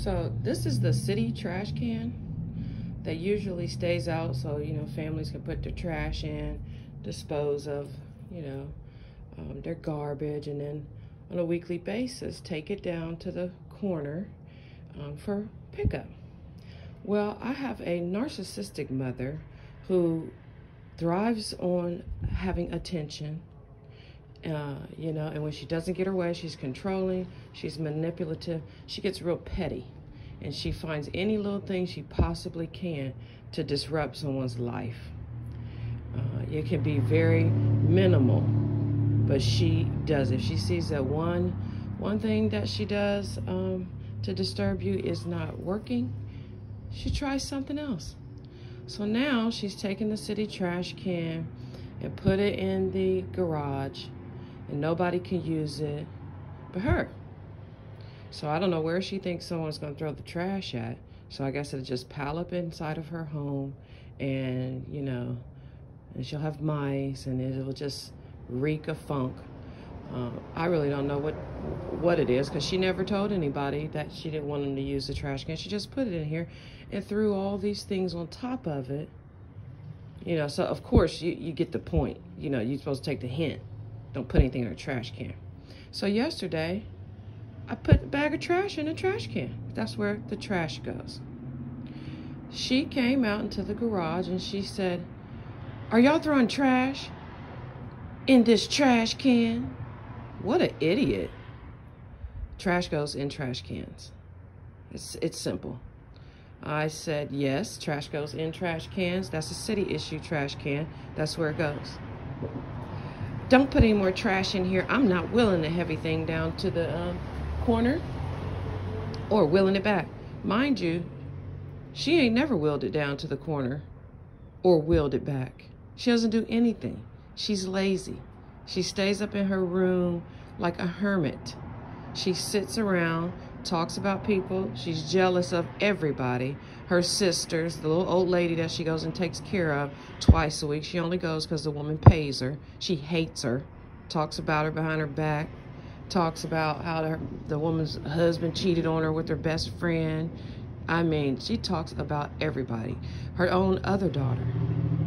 So this is the city trash can that usually stays out so, families can put their trash in, dispose of, their garbage, and then on a weekly basis, take it down to the corner for pickup. Well, I have a narcissistic mother who thrives on having attention, and when she doesn't get her way, she's controlling, she's manipulative, she gets real petty, and she finds any little thing she possibly can to disrupt someone's life. It can be very minimal, but she does. If she sees that one thing that she does to disturb you is not working, she tries something else. So now she's taken the city trash can and put it in the garage, and nobody can use it but her. So I don't know where she thinks someone's going to throw the trash at. So I guess it'll just pile up inside of her home, and and she'll have mice, and it'll just reek of funk. I really don't know what it is, because she never told anybody that she didn't want them to use the trash can. She just put it in here and threw all these things on top of it. So of course you get the point. You're supposed to take the hint. Don't put anything in a trash can. So yesterday, I put a bag of trash in a trash can. That's where the trash goes. She came out into the garage and she said, "Are y'all throwing trash in this trash can?" What an idiot. Trash goes in trash cans. It's simple. I said, yes, trash goes in trash cans. That's a city issue trash can. That's where it goes. Don't put any more trash in here. I'm not wheeling the heavy thing down to the corner or wheeling it back. Mind you, she ain't never wheeled it down to the corner or wheeled it back. She doesn't do anything. She's lazy. She stays up in her room like a hermit. She sits around, talks about people. She's jealous of everybody. Her sisters, the little old lady that she goes and takes care of twice a week. She only goes because the woman pays her. She hates her. Talks about her behind her back. Talks about how the woman's husband cheated on her with her best friend. I mean, she talks about everybody. Her own other daughter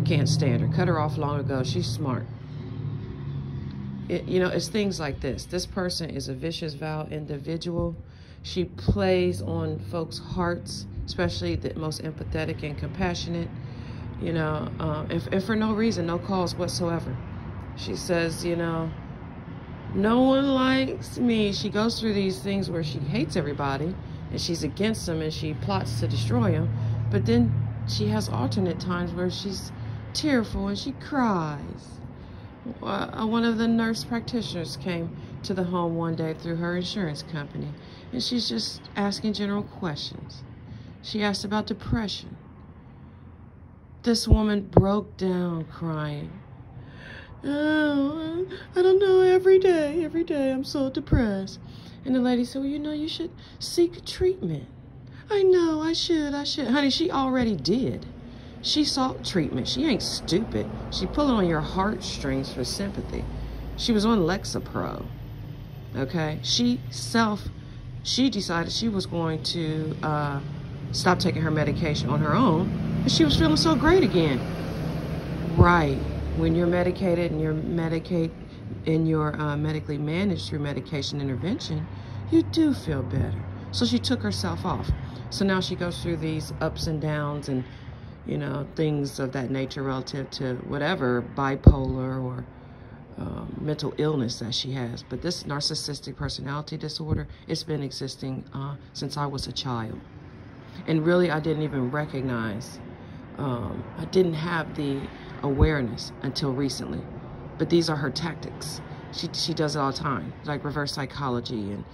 can't stand her. Cut her off long ago. She's smart. It's things like this. This person is a vicious, vile individual. She plays on folks' hearts, especially the most empathetic and compassionate, and for no reason, no cause whatsoever. She says, no one likes me. She goes through these things where she hates everybody and she's against them and she plots to destroy them. But then she has alternate times where she's tearful and she cries. One of the nurse practitioners came to the home one day through her insurance company, and she's just asking general questions. She asked about depression. This woman broke down crying. "Oh, I don't know, every day I'm so depressed." And the lady said, "Well, you should seek treatment." "I know, I should. Honey, she already did. She sought treatment. She ain't stupid. She pulling on your heartstrings for sympathy. She was on Lexapro, okay? She decided she was going to stop taking her medication on her own, and she was feeling so great again. Right, when you're medicated and you're medically managed through medication intervention, you do feel better. So she took herself off. So now she goes through these ups and downs and things of that nature relative to whatever bipolar or mental illness that she has. But this narcissistic personality disorder, it's been existing since I was a child. And really, I didn't even recognize, I didn't have the awareness until recently. But these are her tactics. She does it all the time, like reverse psychology, and,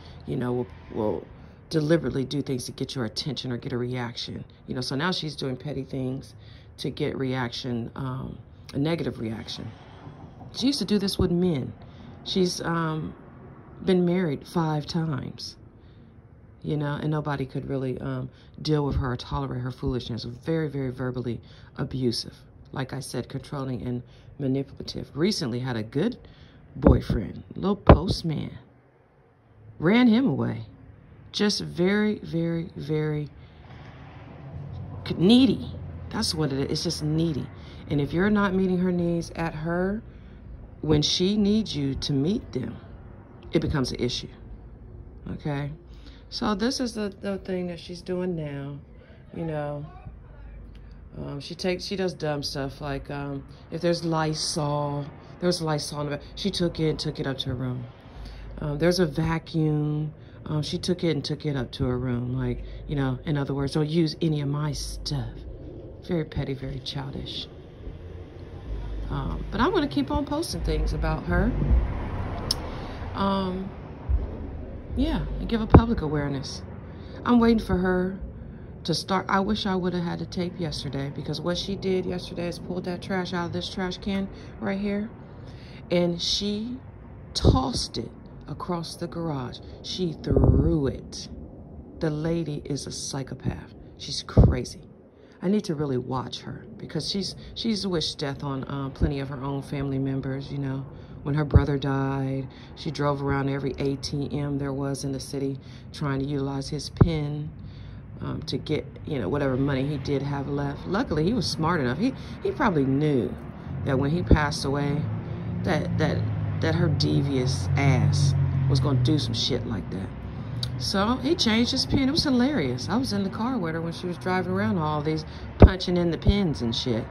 will deliberately do things to get your attention or get a reaction. So now she's doing petty things to get reaction, a negative reaction. She used to do this with men. She's been married 5 times, and nobody could really deal with her or tolerate her foolishness. Very, very verbally abusive. Like I said, controlling and manipulative. Recently had a good boyfriend, little postman. Ran him away. Just very, very, very needy. That's what it is. It's just needy. And if you're not meeting her needs at her, when she needs you to meet them, it becomes an issue. Okay? So this is the thing that she's doing now. You know, she does dumb stuff like if there's Lysol, there's Lysol in the back, she took it up to her room. There's a vacuum, she took it up to her room. Like, you know, in other words, don't use any of my stuff. Very petty, very childish. But I'm going to keep on posting things about her. Yeah, and give a public awareness. I'm waiting for her to start. I wish I would have had the tape yesterday, because what she did yesterday is pulled that trash out of this trash can right here, and she tossed it across the garage. She threw it. The lady is a psychopath. She's crazy. I need to really watch her, because she's wished death on plenty of her own family members. You know, when her brother died, she drove around every ATM there was in the city trying to utilize his PIN to get, you know, whatever money he did have left. Luckily, he was smart enough. He probably knew that when he passed away, that her devious ass was going to do some shit like that. So he changed his PIN. It was hilarious. I was in the car with her when she was driving around all these, punching in the pins and shit.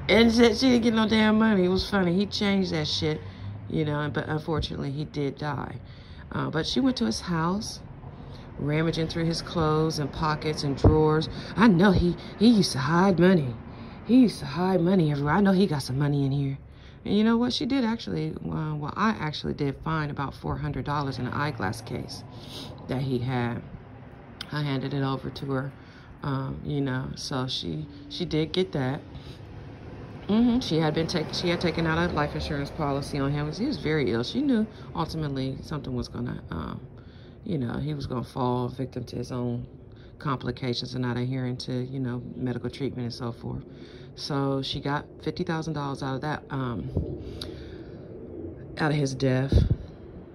And she didn't get no damn money. It was funny. He changed that shit, you know, but unfortunately he did die. But she went to his house, rummaging through his clothes and pockets and drawers. I know he used to hide money. He used to hide money everywhere. I know he got some money in here. And you know what she did actually? Well, I actually did find about $400 in an eyeglass case that he had. I handed it over to her, you know, so she did get that. She had taken out a life insurance policy on him because he was very ill. She knew ultimately something was gonna, you know, he was gonna fall victim to his own complications and not adhering to, you know, medical treatment and so forth. So she got $50,000 out of that, out of his death.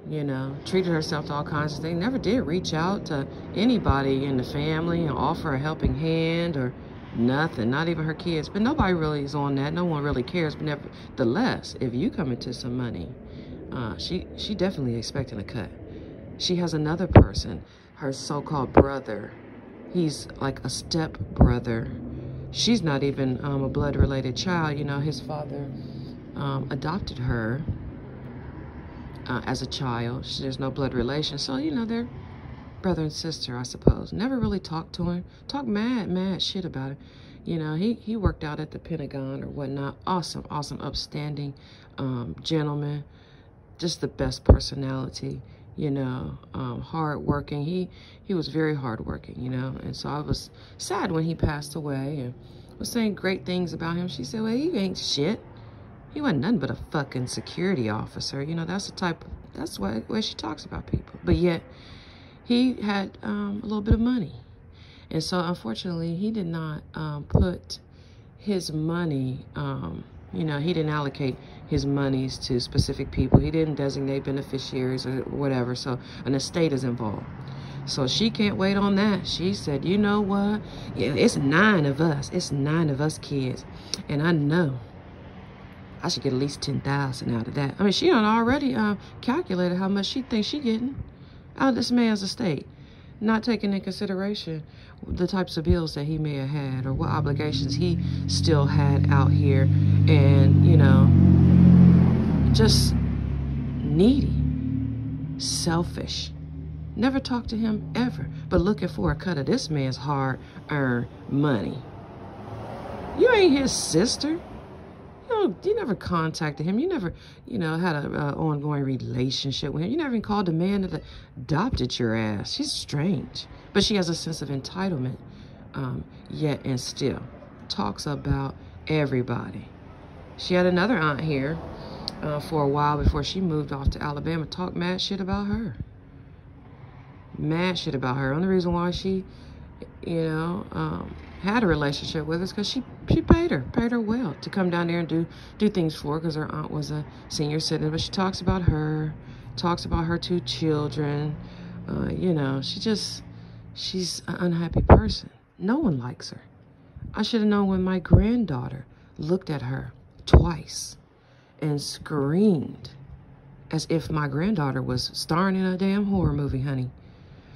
You know, treated herself to all kinds of things. Never did reach out to anybody in the family and offer a helping hand or nothing. Not even her kids. But nobody really is on that. No one really cares. But nevertheless, if you come into some money, she definitely expecting a cut. She has another person, her so-called brother. He's like a step brother. She's not even a blood-related child. You know, his father adopted her as a child. There's no blood relation. So, you know, they're brother and sister, I suppose. Never really talked to him. Talked mad shit about it. You know, he worked out at the Pentagon or whatnot. Awesome, upstanding gentleman. Just the best personality, you know, hardworking. He was very hardworking, you know. And so I was sad when he passed away and was saying great things about him. She said, well, he ain't shit. He wasn't nothing but a fucking security officer. You know, that's the way she talks about people. But yet, he had a little bit of money. And so, unfortunately, he did not put his money, you know, he didn't allocate his monies to specific people. He didn't designate beneficiaries or whatever. So, an estate is involved. So, she can't wait on that. She said, you know what? Yeah, it's 9 of us. It's 9 of us kids. And I know I should get at least $10,000 out of that. I mean, she done already calculated how much she thinks she getting out of this man's estate, not taking into consideration the types of bills that he may have had or what obligations he still had out here, and, you know, just needy, selfish. Never talked to him ever, but looking for a cut of this man's hard-earned money. You ain't his sister. You never contacted him. You never, you know, had an ongoing relationship with him. You never even called the man that adopted your ass. She's strange. But she has a sense of entitlement, yet and still. Talks about everybody. She had another aunt here for a while before she moved off to Alabama. Talked mad shit about her. Mad shit about her. Only reason why she, you know, had a relationship with us because she paid her well to come down there and do things for her because her aunt was a senior citizen. But she talks about her 2 children. You know, she just she's an unhappy person. No one likes her. I should have known when my granddaughter looked at her twice and screamed as if my granddaughter was starring in a damn horror movie, honey.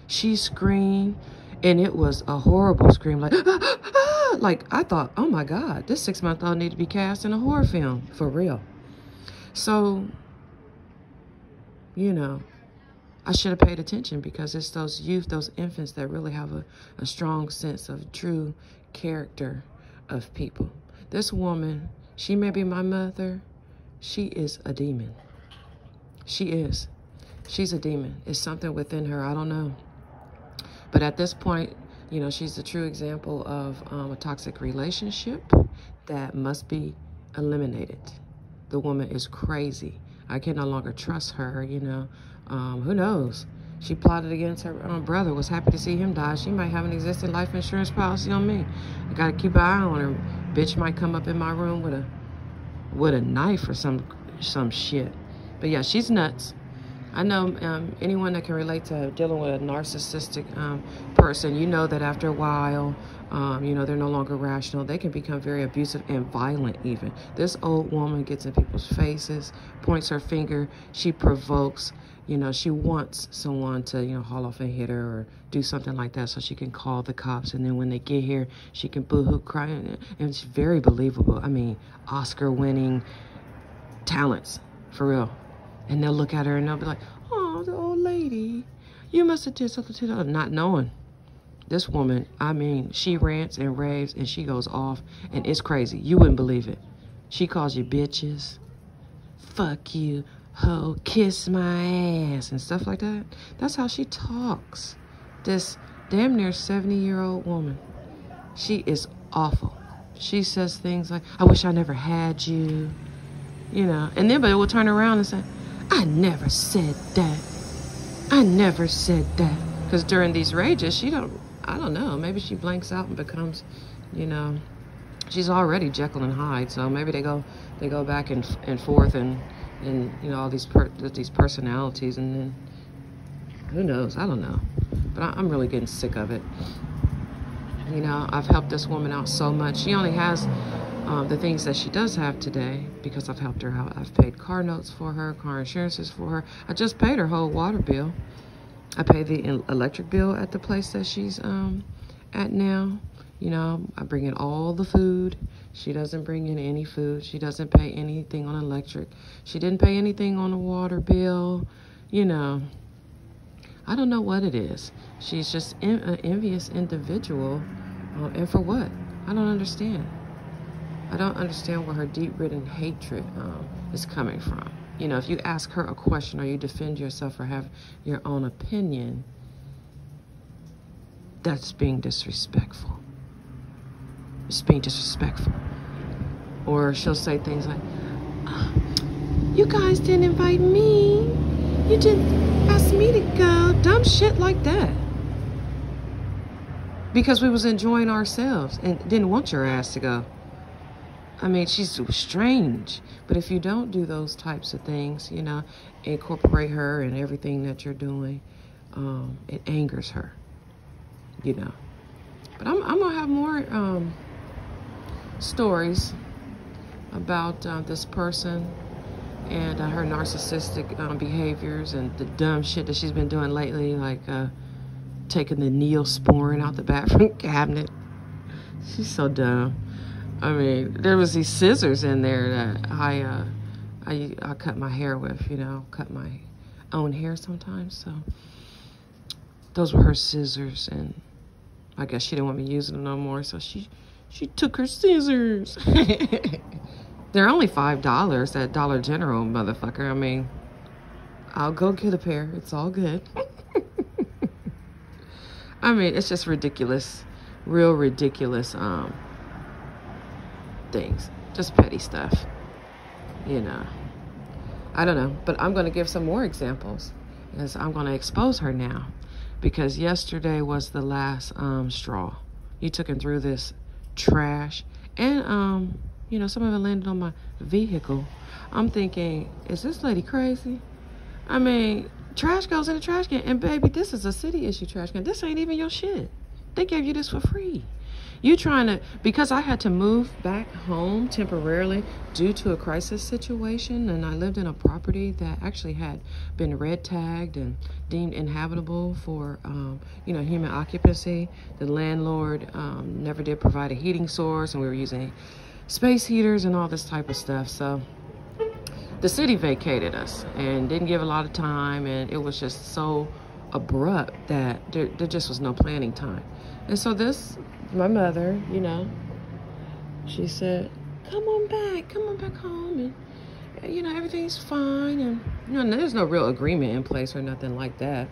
She screamed, and it was a horrible scream, like, ah, ah, like I thought, oh my God, this 6-month-old need to be cast in a horror film, for real. So, you know, I should have paid attention, because it's those youth, those infants that really have a strong sense of true character of people. This woman, she may be my mother. She is a demon. She is. She's a demon. It's something within her. I don't know. But at this point, you know, she's a true example of a toxic relationship that must be eliminated. The woman is crazy. I can no longer trust her, you know. Who knows? She plotted against her brother, was happy to see him die. She might have an existing life insurance policy on me. I gotta keep an eye on her. Bitch might come up in my room with a knife or some shit. But yeah, she's nuts. I know anyone that can relate to dealing with a narcissistic person, you know that after a while, you know, they're no longer rational. They can become very abusive and violent even. This old woman gets in people's faces, points her finger, she provokes. You know, she wants someone to, you know, haul off and hit her or do something like that so she can call the cops. And then when they get here, she can boo-hoo cry. And it's very believable. I mean, Oscar-winning talents, for real. And they'll look at her and they'll be like, oh, the old lady, you must have did something to her. Not knowing. This woman, I mean, she rants and raves and she goes off. And it's crazy. You wouldn't believe it. She calls you bitches. Fuck you. Ho, kiss my ass and stuff like that. That's how she talks. This damn near 70-year-old woman. She is awful. She says things like, I wish I never had you. You know, and then but it will turn around and say, I never said that. I never said that. Because during these rages, I don't know, maybe she blanks out and becomes, you know, she's already Jekyll and Hyde. So maybe they go back and forth and you know, all these personalities, and then who knows? I don't know. But I'm really getting sick of it. You know, I've helped this woman out so much. She only has the things that she does have today because I've helped her out. I've paid car notes for her, car insurances for her. I just paid her whole water bill. I pay the electric bill at the place that she's at now. You know, I bring in all the food. She doesn't bring in any food. She doesn't pay anything on electric. She didn't pay anything on the water bill. You know, I don't know what it is. She's just an envious individual. And for what? I don't understand. I don't understand where her deep-rooted hatred is coming from. You know, if you ask her a question or you defend yourself or have your own opinion, that's being disrespectful. It's being disrespectful. Or she'll say things like, you guys didn't invite me. You didn't ask me to go. Dumb shit like that. Because we was enjoying ourselves and didn't want your ass to go. I mean, she's strange. But if you don't do those types of things, you know, incorporate her in everything that you're doing, it angers her, you know. But I'm going to have more stories about this person and her narcissistic behaviors and the dumb shit that she's been doing lately, like taking the Neosporin out the bathroom cabinet. She's so dumb. I mean, there was these scissors in there that I cut my hair with, you know, cut my own hair sometimes. So those were her scissors, and I guess she didn't want me using them no more, so she took her scissors. They're only $5 at Dollar General, motherfucker. I mean, I'll go get a pair. It's all good. I mean, it's just ridiculous. Real ridiculous things. Just petty stuff. You know. I don't know. But I'm going to give some more examples. Because I'm going to expose her now. Because yesterday was the last straw. You took him through this trash. And, you know, some of it landed on my vehicle. I'm thinking, is this lady crazy? I mean, Trash goes in the trash can. And baby, this is a city issue trash can. This ain't even your shit. They gave you this for free. You trying to, because I had to move back home temporarily due to a crisis situation, and I lived in a property that actually had been red tagged and deemed inhabitable for, you know, human occupancy. The landlord never did provide a heating source, and we were using space heaters and all this type of stuff. So the city vacated us and didn't give a lot of time, and it was just so abrupt that there just was no planning time. And so my mother, you know, she said, come on back home, and, you know, everything's fine. And, you know, there's no real agreement in place or nothing like that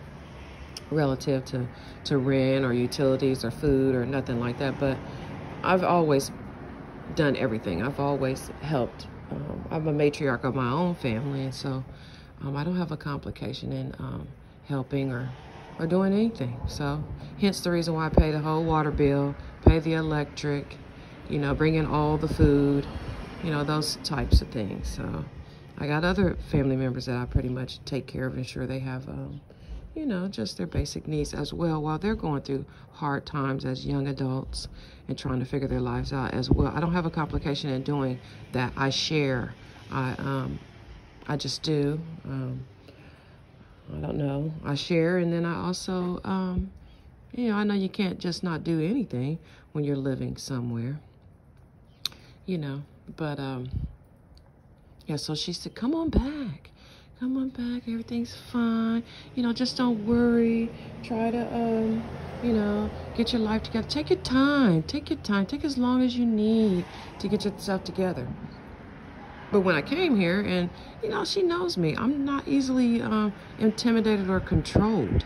relative to rent or utilities or food or nothing like that. But I've always done everything. I've always helped. I'm a matriarch of my own family, and so I don't have a complication in helping or doing anything. So hence the reason why I pay the whole water bill, pay the electric, you know, bring in all the food, you know, those types of things. So I got other family members that I pretty much take care of, ensure they have, you know, just their basic needs as well while they're going through hard times as young adults and trying to figure their lives out as well. I don't have a complication in doing that. I share. I just do. I don't know. I share, and then I also, you know, I know you can't just not do anything when you're living somewhere, you know, but, yeah, so she said, come on back, everything's fine, you know, just don't worry, try to, you know, get your life together, take your time, take as long as you need to get yourself together. But when I came here, and, you know, she knows me, I'm not easily intimidated or controlled.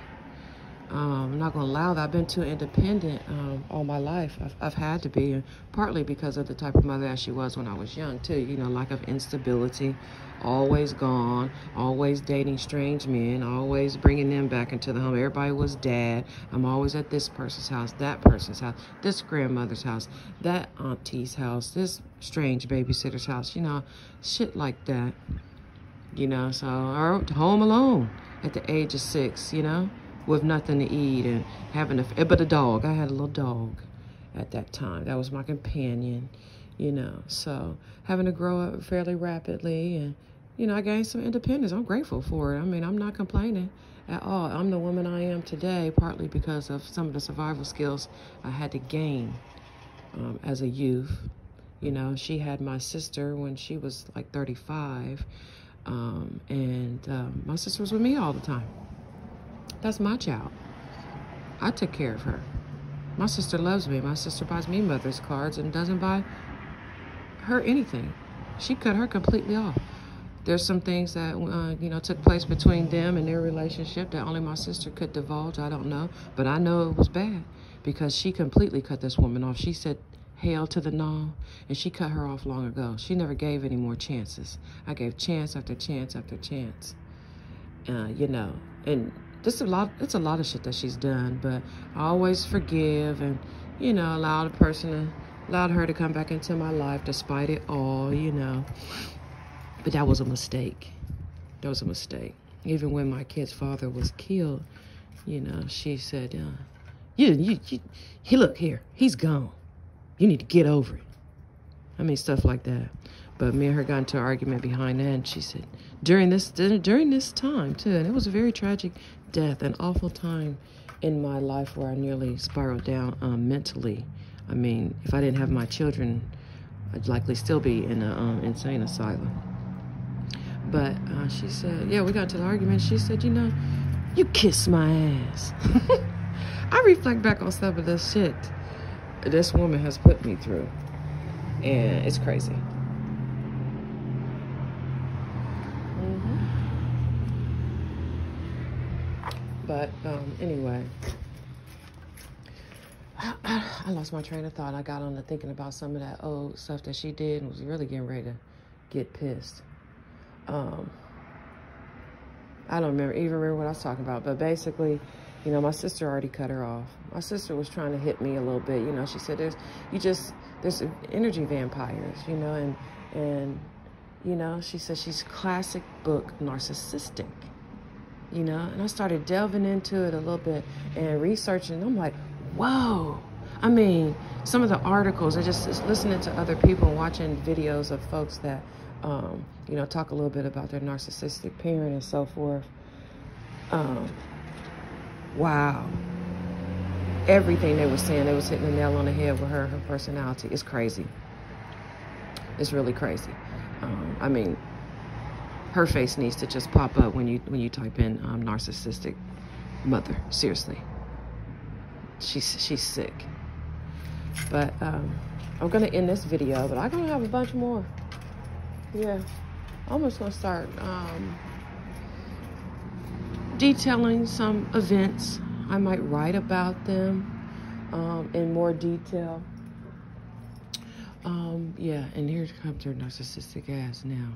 I'm not going to allow that. I've been too independent all my life. I've had to be, and partly because of the type of mother that she was when I was young, too. You know, lack of instability, always gone, always dating strange men, always bringing them back into the home. Everybody was dad. I'm always at this person's house, that person's house, this grandmother's house, that auntie's house, this strange babysitter's house, you know, shit like that. You know, so I went home alone at the age of 6, you know, with nothing to eat and having but a dog. I had a little dog at that time. That was my companion, you know. So having to grow up fairly rapidly, and, you know, I gained some independence. I'm grateful for it. I mean, I'm not complaining at all. I'm the woman I am today, partly because of some of the survival skills I had to gain as a youth. You know, she had my sister when she was like 35, and my sister was with me all the time. That's my child. I took care of her. My sister loves me. My sister buys me mother's cards and doesn't buy her anything. She cut her completely off. There's some things that, you know, took place between them and their relationship that only my sister could divulge. I don't know. But I know it was bad because she completely cut this woman off. She said, hail to the no, and she cut her off long ago. She never gave any more chances. I gave chance after chance after chance. You know, and it's a lot of shit that she's done, but I always forgive and, you know, allowed her to come back into my life despite it all, you know. But that was a mistake. That was a mistake. Even when my kid's father was killed, you know, she said, look here, he's gone. You need to get over it. I mean, stuff like that. But me and her got into an argument behind that, and she said, during this time, too, and it was a very tragic death, an awful time in my life where I nearly spiraled down mentally. I mean, if I didn't have my children, I'd likely still be in an insane asylum. But she said, yeah, we got into the argument. She said, you know, you kiss my ass. I reflect back on some of this shit this woman has put me through, and it's crazy. But anyway, I lost my train of thought. I got on to thinking about some of that old stuff that she did and was really getting ready to get pissed. I don't even remember what I was talking about, but basically, you know, my sister already cut her off. My sister was trying to hit me a little bit. You know, she said, there's energy vampires, you know, and, you know, she said she's classic book narcissistic. you know, and I started delving into it a little bit and researching. I'm like, whoa. I mean, some of the articles, I just listening to other people and watching videos of folks that, you know, talk a little bit about their narcissistic parent and so forth. Wow. Everything they were saying, they was hitting the nail on the head with her personality. It's crazy. It's really crazy. I mean, her face needs to just pop up when you type in narcissistic mother. Seriously, she's sick. But I'm gonna end this video, but I'm gonna have a bunch more. Yeah, I'm just gonna start detailing some events. I might write about them in more detail. Yeah, and here comes her narcissistic ass now.